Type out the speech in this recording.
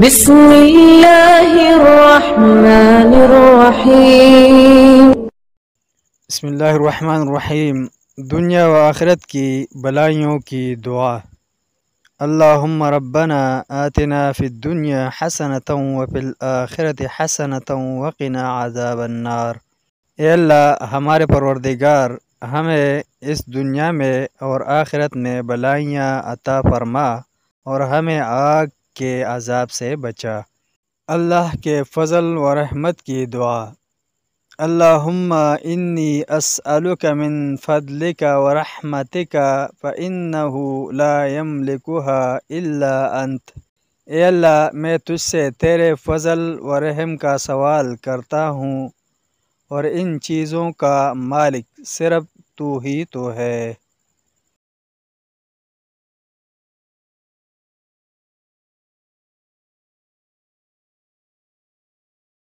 بسم اللہ الرحمن الرحیم۔ بسم اللہ الرحمن الرحیم۔ دنیا و آخرت کی بلائیوں کی دعا۔ اللہم ربنا آتنا فی الدنیا حسنۃ وفی الآخرۃ حسنۃ وقنا عذاب النار۔ اے اللہ ہمارے پروردگار، ہمیں اس دنیا میں اور آخرت میں بلائیاں عطا فرما اور ہمیں آگ کے عذاب سے بچا۔ اللہ کے فضل و رحمت کی دعا۔ اللہم انی اسألک من فضلک ورحمتک فإنہ لا یملکها الا انت۔ اے اللہ میں تجھ سے تیرے فضل و رحم کا سوال کرتا ہوں اور ان چیزوں کا مالک صرف تو ہی تو ہے۔